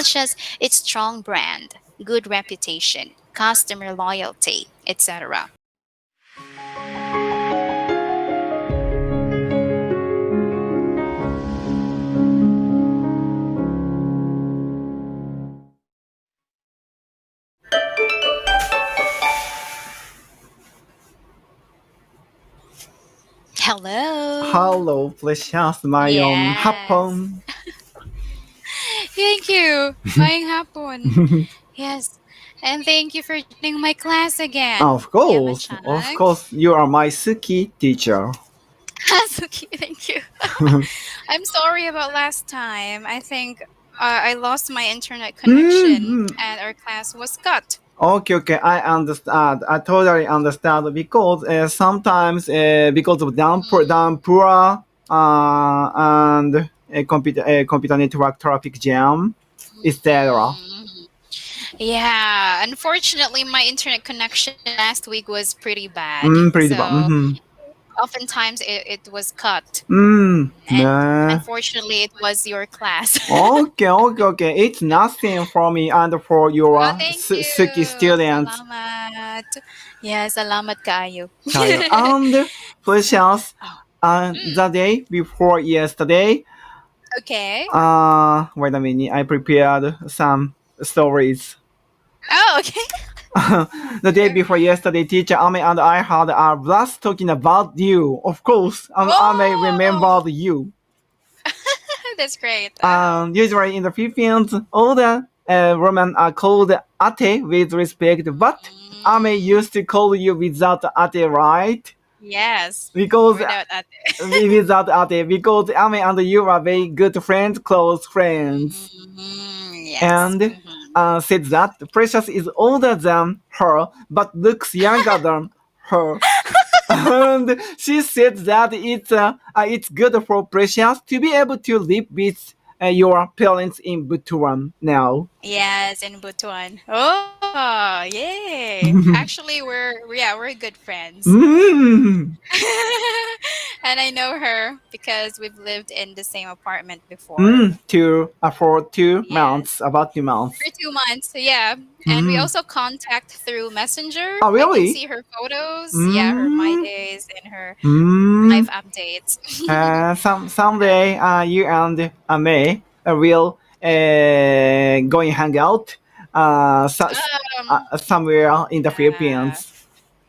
such as its strong brand, good reputation, customer loyalty, etc. Hello. Hello, precious my own hapon. Thank you. Maayong hapon. Yes. And thank you for joining my class again. Of course, you are my Suki teacher. Suki, thank you. I'm sorry about last time. I think I lost my internet connection and our class was cut. Okay, I understand. I totally understand because sometimes because of downpour and computer network traffic jam, etc. Yeah, unfortunately, my internet connection last week was pretty bad. Oftentimes it was cut. And unfortunately, it was your class. Okay. It's nothing for me and for your Suki students. Salamat. Yeah, salamat kayo. And precious, the day before yesterday. Okay. Wait a minute. I prepared some stories. Oh, okay. The day before yesterday, teacher Ame and I had a blast talking about you. Of course, Ame remembered you. That's great. Usually in the Philippines, all the women are called ate with respect, but Ame used to call you without ate, right? Yes. Because without ate. without ate, because Ame and you are very good friends, close friends. Yes. And said that Precious is older than her, but looks younger than her. And she said that it's good for Precious to be able to live with your parents in Butuan now. Yes, in Butuan. Oh, yay! Actually, we're good friends. And I know her because we've lived in the same apartment before. For 2 months, about 2 months. For 2 months, yeah. And we also contact through Messenger. Oh, really? I can see her photos, her My Days and her life updates. Someday, you and May will go and hang out somewhere in the Philippines.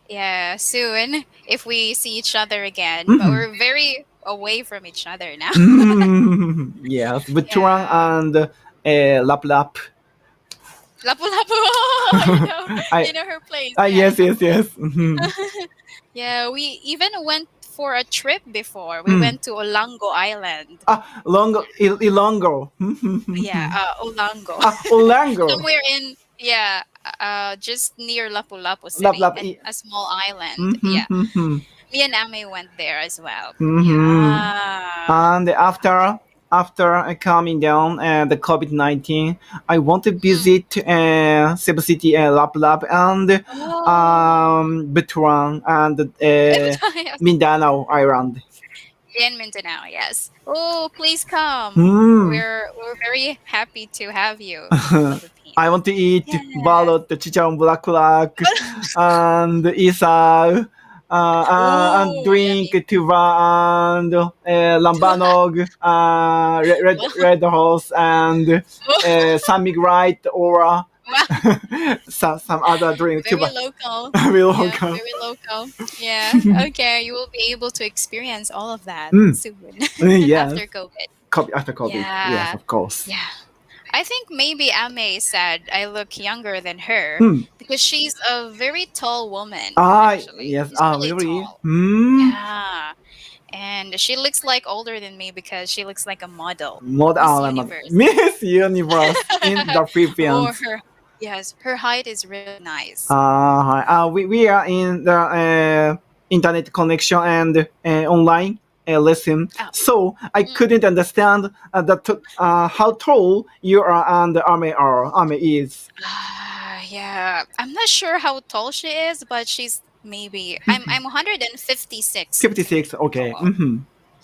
Yeah, soon if we see each other again. But we're very away from each other now. Yes, Butuan and Lap. Lapu-Lapu. You know her place. Yes. Yeah, we even went for a trip before. We went to Olango Island. Ilongo. Olango. Olango. Somewhere in just near Lapu-Lapu City, a small island. Yeah. Me and Ame went there as well. And after coming down the COVID-19, I want to visit Cebu City, Lap and Butuan and Mindanao Island. In Mindanao, yes. Oh, please come. We're very happy to have you. I want to eat balot, chicharon bulaklak, and isaw, and drink tuba and lambanog, red horse, and samig right or some other drink. Very local. Very local. Very local. Yeah. Okay. You will be able to experience all of that soon. After COVID. After COVID. Yes, of course. Yeah. I think maybe Ame said I look younger than her because she's a very tall woman. Actually. Yes. She's really tall. Yeah. And she looks like older than me because she looks like a model. Miss Universe in the Philippines. Her height is really nice. We are in the internet connection and online lesson, so I couldn't understand how tall you are and Ame is. Yeah, I'm not sure how tall she is, but she's maybe I'm 156. 56, okay.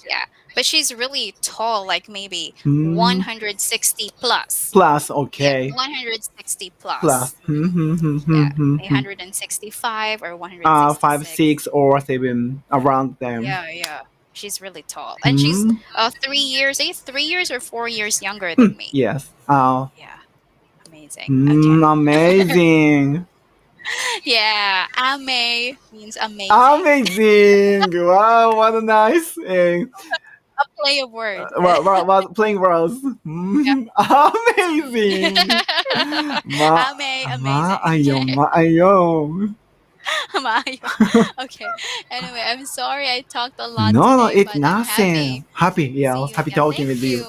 Yeah, but she's really tall, like maybe 160 plus. Plus, Yeah, okay. 160 Plus. plus. Yeah, 165 or 5, 166. 6, or 7 around them. Yeah. She's really tall, and she's 3 years, 3 years or 4 years younger than me. Yes. Yeah, amazing. Okay. Amazing. Yeah, ame means amazing. Amazing. Wow, what a nice. A play of words. Playing words. Amazing. Amazing. Maayo. Okay. Anyway, I'm sorry I talked a lot No, today, it's but I'm nothing. Happy. Yeah, I was See you. happy Yeah, talking with you.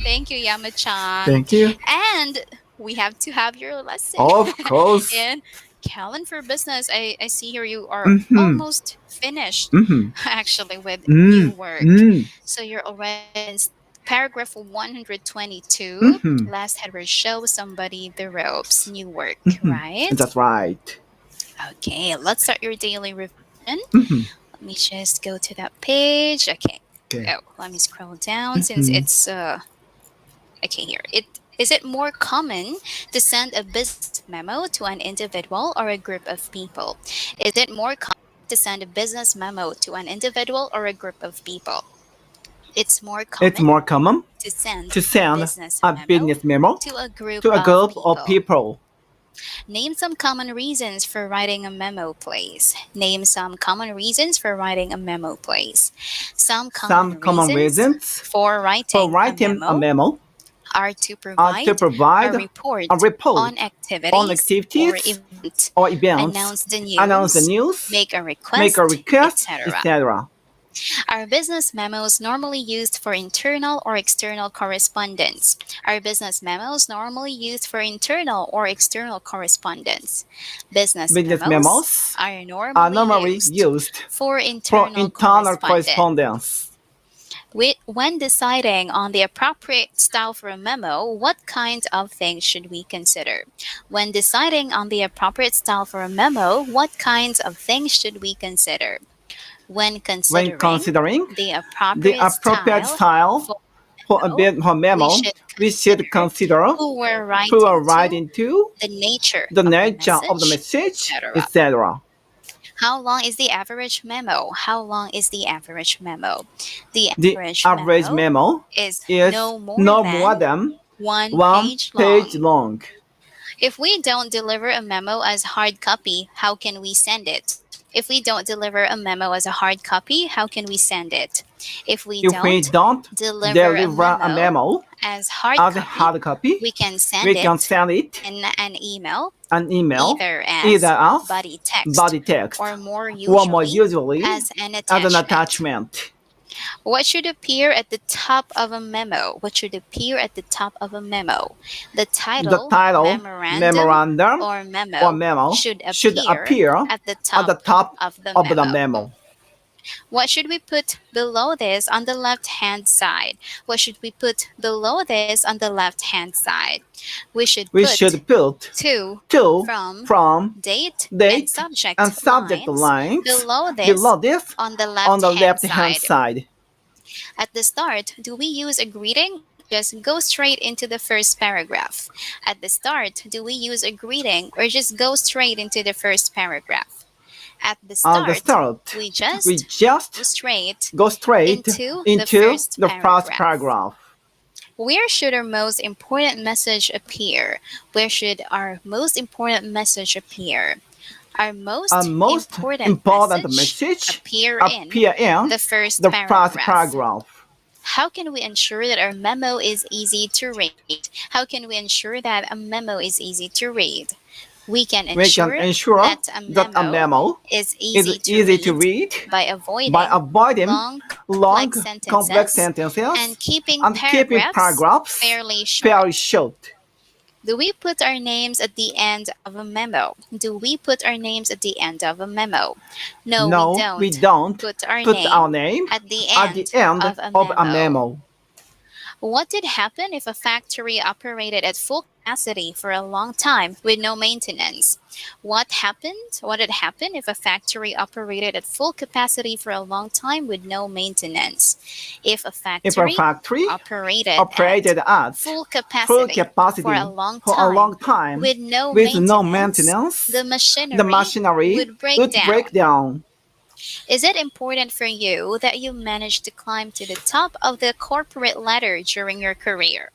Thank you, Yama-chan. Thank you. And we have to have your lesson. Of course. In Callan for Business. I see here you are almost finished actually with new work. So you're already in paragraph 122. Last header, show somebody the ropes. New work, right? That's right. Okay, let's start your daily revision. Let me just go to that page. Okay. Oh, let me scroll down since it's okay here. Is it more common to send a business memo to an individual or a group of people? Is it more common to send a business memo to an individual or a group of people? It's more common to send a business memo to a group of people. Name some common reasons for writing a memo, please. Name some common reasons for writing a memo, please. Some common reasons for writing a memo are to provide a report on activities or events, announce the news, make a request, etc. Are business memos normally used for internal or external correspondence? Are business memos normally used for internal or external correspondence? Business memos are normally used for internal correspondence. When deciding on the appropriate style for a memo, what kinds of things should we consider? When deciding on the appropriate style for a memo, what kinds of things should we consider? When considering the appropriate style for a memo, we should consider who we're writing to, the nature of the message, etc. How long is the average memo? How long is the average memo? The average memo is no more than one page long. If we don't deliver a memo as hard copy, how can we send it? If we don't deliver a memo as a hard copy, how can we send it? If we don't deliver a memo as hard copy, we can send it in an email, either as body text or more usually as an attachment. What should appear at the top of a memo? What should appear at the top of a memo? The title memorandum, or memo should appear at the top of the memo. What should we put below this on the left-hand side? What should we put below this on the left-hand side? We should put to, from, date and subject line below this on the left-hand side. At the start, do we use a greeting? Just go straight into the first paragraph. At the start, do we use a greeting or just go straight into the first paragraph? At the start, we just go straight into the first paragraph. Where should our most important message appear? Where should our most important message appear? Our most important message appear in the first paragraph. How can we ensure that our memo is easy to read? How can we ensure that a memo is easy to read? We can ensure that a memo is easy to read by avoiding long complex sentences and keeping paragraphs fairly short. Do we put our names at the end of a memo? Do we put our names at the end of a memo? No, we don't put our name at the end of a memo. What did happen if a factory operated at full capacity for a long time with no maintenance. What would happen if a factory operated at full capacity for a long time with no maintenance? If a factory operated at full full capacity capacity for a long time with no maintenance, the the machinery would would break down. Is it important for you that you manage to climb to the top of the corporate ladder during your career?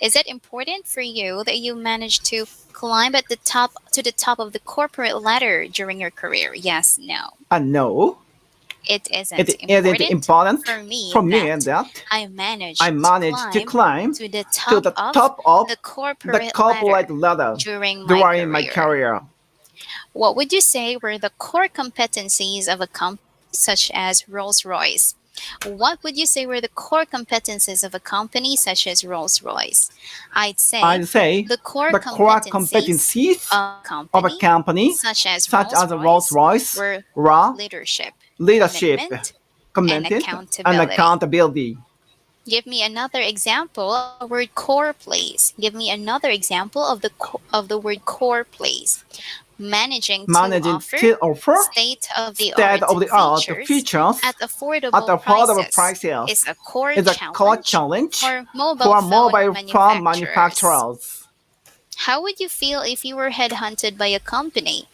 Is it important for you that you manage to climb to the top of the corporate ladder during your career? Yes, no. No. It isn't important for me that I managed to climb to the to the top of the the corporate corporate ladder ladder during my career. What would you say were the core competencies of a company such as Rolls-Royce? What would you say were the core competencies of a company such as Rolls-Royce? I'd say the core competencies of a company such as Rolls-Royce were leadership, commitment, and accountability. Give me another example of the word core, please. Give me another example of the word core, please. Managing to offer state-of-the-art features at affordable prices is a core challenge for mobile phone manufacturers. How would you feel if you were headhunted by a company?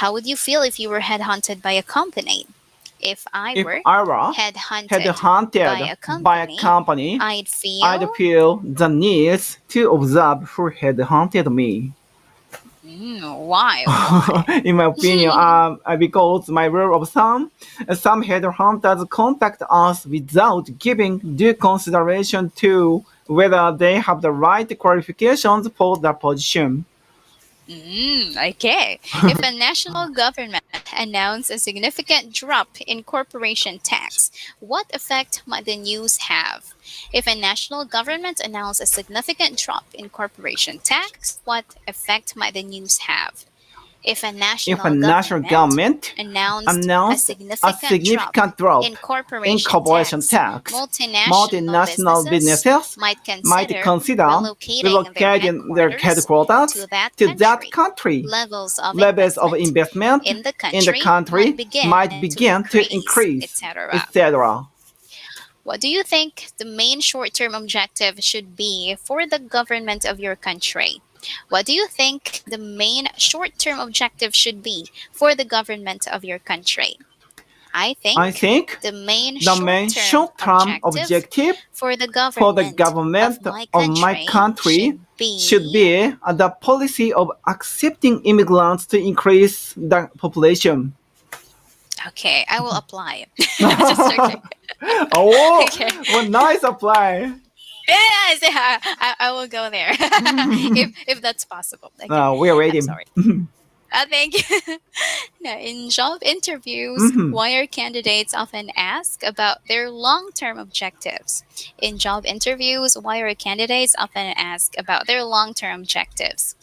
How would you feel if you were headhunted by a company? If I were headhunted by a company, I'd feel the need to observe who headhunted me. Why? In my opinion, because my rule of thumb, some headhunters contact us without giving due consideration to whether they have the right qualifications for the position. Okay. If a national government announced a significant drop in corporation tax, what effect might the news have? If a national government announced a significant drop in corporation tax, what effect might the news have? If a national government announced a significant drop in corporation tax, multinational businesses might consider relocating their headquarters to that country. Levels of investment in the country might begin to increase, etc. What do you think the main short-term objective should be for the government of your country? What do you think the main short-term objective should be for the government of your country? I think the main short-term objective for the government of my country should be the policy of accepting immigrants to increase the population. Okay, I will apply. Just joking. Oh, okay. Well, nice apply. Yes, yeah, I will go there if that's possible. Okay. We are waiting. Sorry. Thank you. Now, in job interviews, why are candidates often asked about their long-term objectives? In job interviews, why are candidates often asked about their long-term objectives?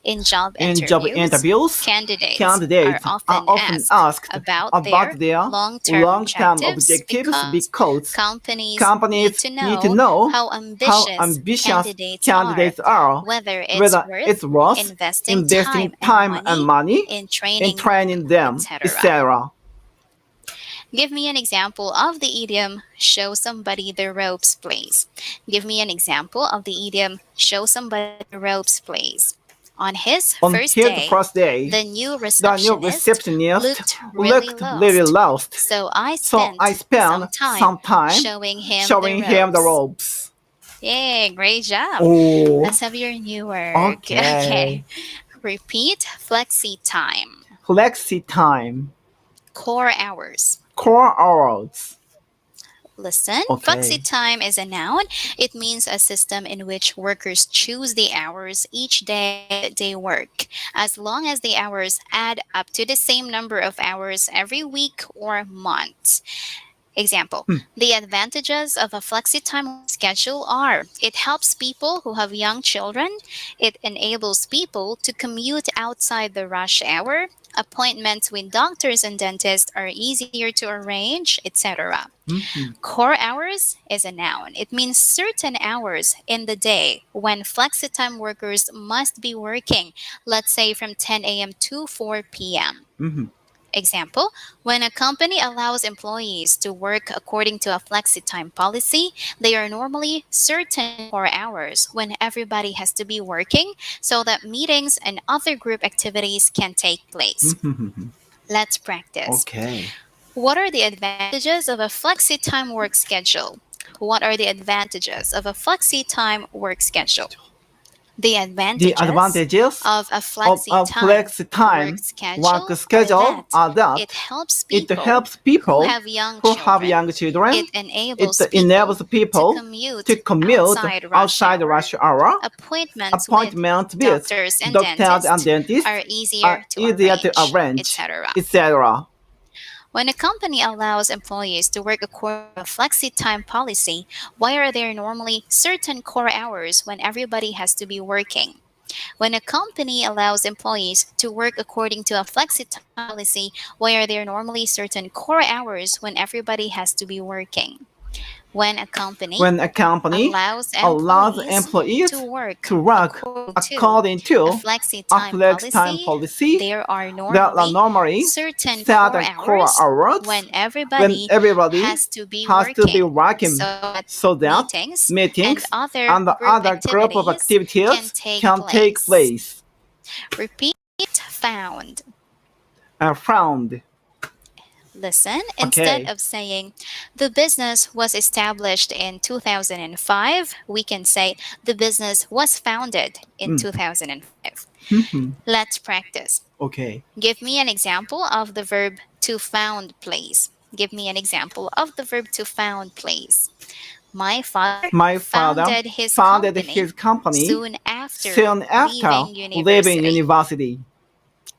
In job interviews, candidates are often asked about their long-term objectives because companies need to know how ambitious candidates are, whether it's worth investing time and money in training them, etc. Give me an example of the idiom, show somebody the ropes, please. Give me an example of the idiom, show somebody the ropes, please. On his first day, the new receptionist looked really lost. So I spent some time showing him the ropes. Yay, great job. Oh. Let's have your new word. Okay. Repeat flexi time. Flexi time. Core hours. Core hours. Listen, flexi time is a noun. It means a system in which workers choose the hours each day that they work, as long as the hours add up to the same number of hours every week or month. Example, the advantages of a flexi-time schedule are it helps people who have young children, it enables people to commute outside the rush hour, appointments with doctors and dentists are easier to arrange, etc. Core hours is a noun. It means certain hours in the day when flexi-time workers must be working, let's say from 10 a.m. to 4 p.m. Example, when a company allows employees to work according to a flexi-time policy, they are normally certain core hours when everybody has to be working so that meetings and other group activities can take place. Let's practice. Okay. What are the advantages of a flexi-time work schedule? What are the advantages of a flexi-time work schedule? The advantages of a flexi-time work schedule are that it helps people who have young children. It enables people to commute outside rush hour. Appointments with doctors and dentists are easier to arrange, etc. When a company allows employees to work according to a flexi-time policy, why are there normally certain core hours when everybody has to be working? When a company allows employees to work according to a flexi-time policy, why are there normally certain core hours when everybody has to be working? When a company allows employees to work according to a flexi-time policy, there are normally certain core hours when everybody has to be working so that meetings and other group of activities can take place. Repeat found. Found. Listen, instead of saying the business was established in 2005, we can say the business was founded in 2005. Let's practice. Okay. Give me an example of the verb to found, please. Give me an example of the verb to found, please. My father founded his company soon after leaving university.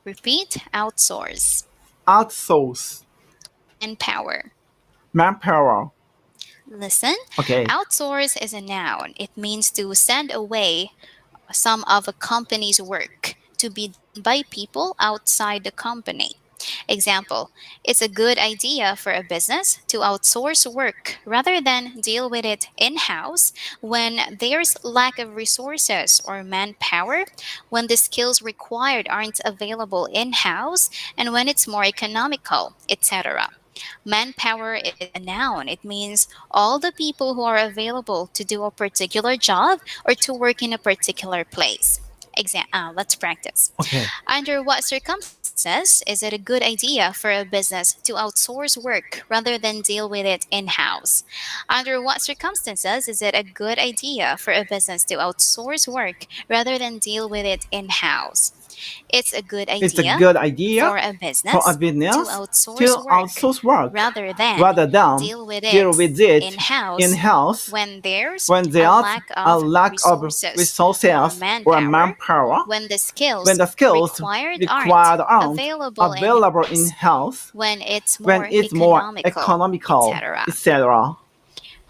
Repeat, outsource. Outsource. Manpower. Listen. Okay. Outsource is a noun. It means to send away some of a company's work to be done by people outside the company. Example, it's a good idea for a business to outsource work rather than deal with it in-house when there's lack of resources or manpower, when the skills required aren't available in-house, and when it's more economical, etc. Manpower is a noun. It means all the people who are available to do a particular job or to work in a particular place. Let's practice. Okay. Under what circumstances is it a good idea for a business to outsource work rather than deal with it in-house? Under what circumstances is it a good idea for a business to outsource work rather than deal with it in-house? It's a good idea for a business to outsource work rather than deal with it in-house when there's a lack of resources or manpower, when the skills required aren't available in-house, when it's more economical, etc.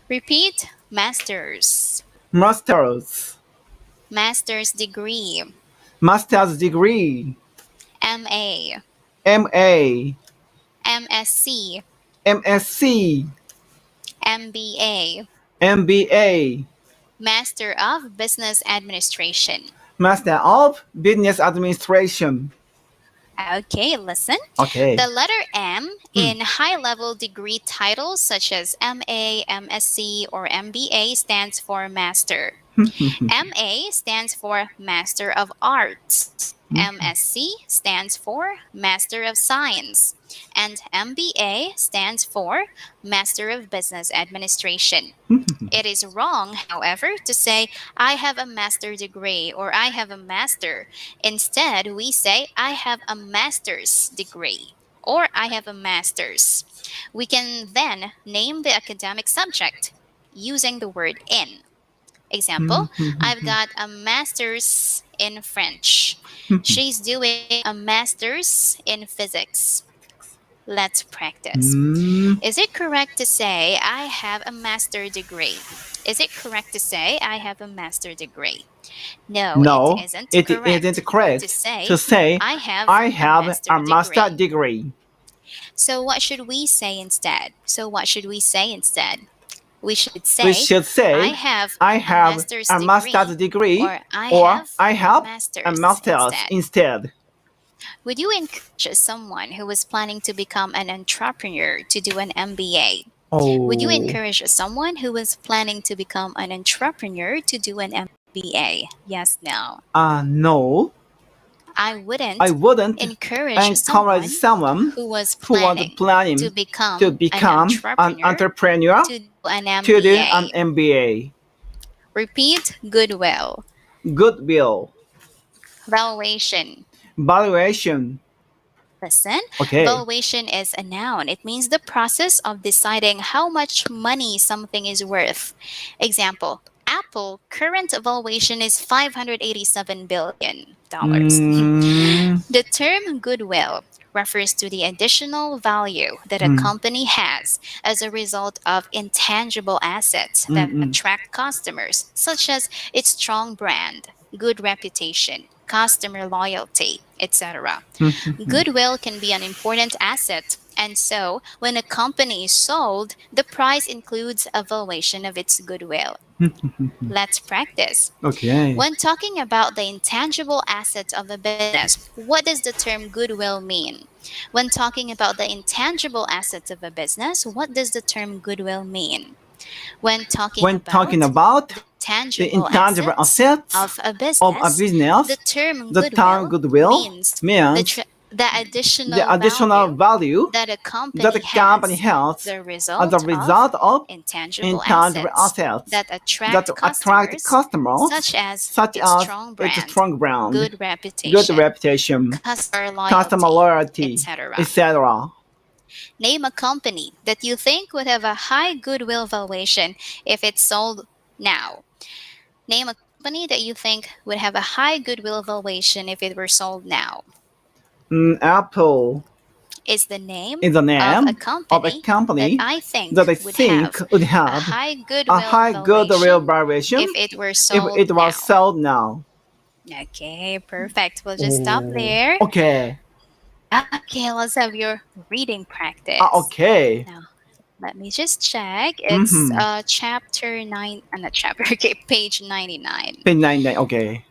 Repeat, master's. Master's degree. Master's degree. MA. MA. MSc. MSc. MBA. MBA. Master of Business Administration. Master of Business Administration. Okay, listen. Okay. The letter M in high-level degree titles such as MA, MSc, or MBA stands for Master. MA stands for Master of Arts. MSc stands for Master of Science. And MBA stands for Master of Business Administration. It is wrong, however, to say, I have a master degree or I have a master. Instead, we say, I have a master's degree or I have a master's. We can then name the academic subject using the word in. Example, I've got a master's in French. She's doing a master's in physics. Let's practice. Is it correct to say I have a master degree? Is it correct to say I have a master degree? No, it isn't correct to say I have a master degree. So what should we say instead? We should say I have a master's degree or I have a master's instead. Would you encourage someone who was planning to become an entrepreneur to do an MBA? Would you encourage someone who was planning to become an entrepreneur to do an MBA? Yes, no. No. I wouldn't encourage someone who was planning to become an entrepreneur to do an MBA. Repeat goodwill. Valuation. Listen, valuation is a noun. It means the process of deciding how much money something is worth. Example, Apple current valuation is $587 billion. The term goodwill refers to the additional value that a company has as a result of intangible assets that attract customers, such as its strong brand, good reputation, customer loyalty, etc. Goodwill can be an important asset, and so when a company is sold, the price includes a valuation of its goodwill. Let's practice. When talking about the intangible assets of a business, what does the term goodwill mean? When talking about the intangible assets of a business, what does the term goodwill mean? When talking about the intangible assets of a business, the term goodwill means the additional value that a company has as a result of intangible assets that attract customers, such as its strong brand, good reputation, customer loyalty, etc. Name a company that you think would have a high goodwill valuation if it's sold now. Name a company that you think would have a high goodwill valuation if it were sold now. Apple is the name of a company that I think would have a high goodwill valuation if it were sold sold now. Okay, perfect. We'll just stop there. Okay, let's have your reading practice. Now, let me just check. It's chapter 9, not chapter, page 99. Page 99, okay.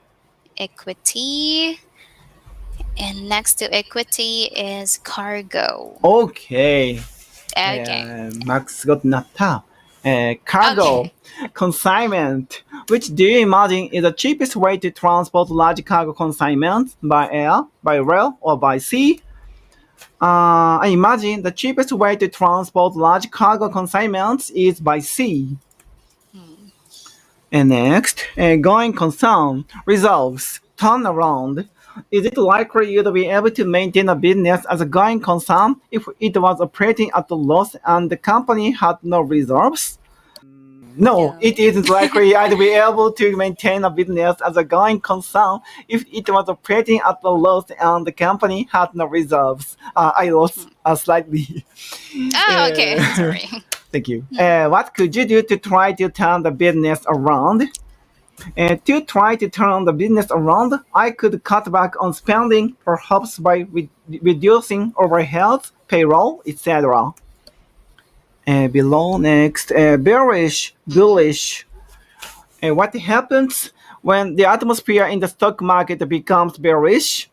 Equity. And next to equity is cargo. Okay. Max got not cargo. Consignment. Which do you imagine is the cheapest way to transport large cargo consignments by air, by rail, or by sea? I imagine the cheapest way to transport large cargo consignments is by sea. And next, going concern, results, turnaround. Is it likely you'd be able to maintain a business as a going concern if it was operating at a loss and the company had no reserves? No, it isn't likely I'd be able to maintain a business as a going concern if it was operating at a loss and the company had no reserves. I lost slightly. Okay. Sorry. Thank you. What could you do to try to turn the business around? To try to turn the business around, I could cut back on spending, perhaps by reducing overheads, payroll, etc. Below next, bearish, bullish. What happens when the atmosphere in the stock market becomes bearish?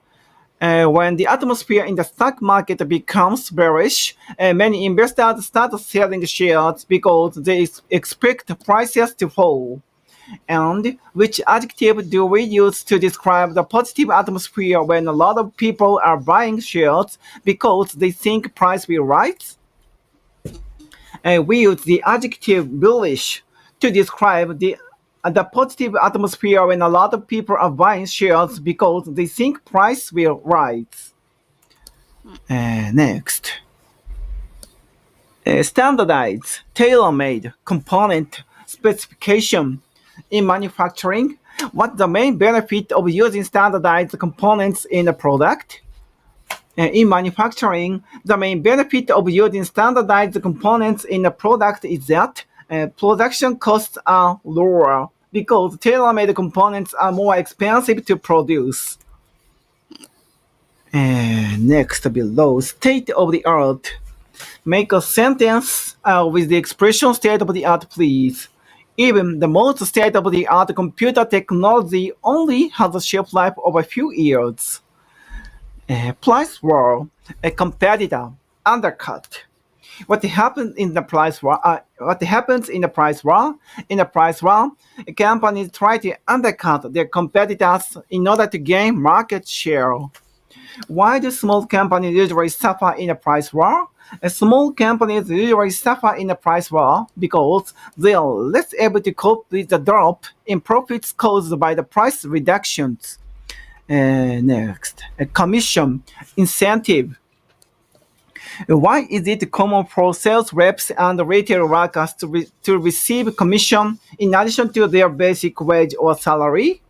When the atmosphere in the stock market becomes bearish, many investors start selling shares because they expect prices to fall. And which adjective do we use to describe the positive atmosphere when a lot of people are buying shares because they think price will rise? We use the adjective bullish to describe the positive atmosphere when a lot of people are buying shares because they think price will rise. Next. Standardized, tailor-made, component, specification. In manufacturing, what's the main benefit of using standardized components in a product? In manufacturing, the main benefit of using standardized components in a product is that production costs are lower because tailor-made components are more expensive to produce. Next below, state of the art. Make a sentence with the expression state of the art, please. Even the most state-of-the-art computer technology only has a shelf life of a few years. Price war, a competitor, undercut. What happens in the price war? In the price war, companies try to undercut their competitors in order to gain market share. Why do small companies usually suffer in a price war? Small companies usually suffer in a price war because they are less able to cope with the drop in profits caused by the price reductions. Next, a commission incentive. Why is it common for sales reps and retail workers to receive commission in addition to their basic wage or salary?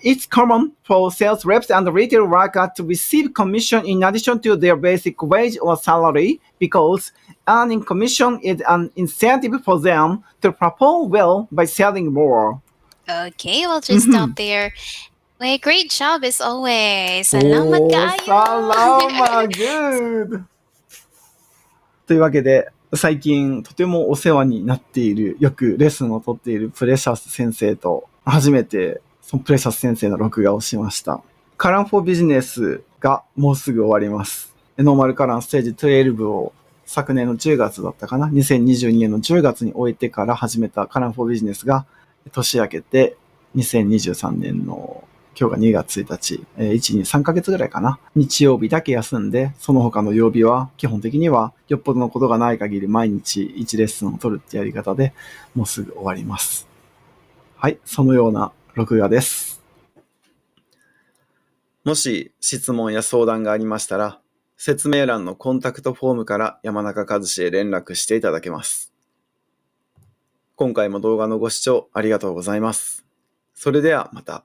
It's common for sales reps and retail workers to receive commission in addition to their basic wage or salary because earning commission is an incentive for them to perform well by selling more. Okay, we'll just stop there. Wait, great job as always. Salamat kaayo. Salamat, good. というわけで、最近とてもお世話になっている、よくレッスンを取っているプレシャス先生と初めてそのプレシャス先生の録画をしました。カランフォービジネスがもうすぐ終わります。ノーマルカランステージ12を昨年の10月だったかな。2022年の10月に終えてから始めたカランフォービジネスが年明けて2023年の今日が2月1日、1、2、3ヶ月ぐらいかな。日曜日だけ休んで、その他の曜日は基本的にはよっぽどのことがない限り毎日1レッスンを取るってやり方でもうすぐ終わります。はい、そのような録画です。もし質問や相談がありましたら、説明欄のコンタクトフォームから山中和志へ連絡していただけます。今回も動画のご視聴ありがとうございます。それではまた。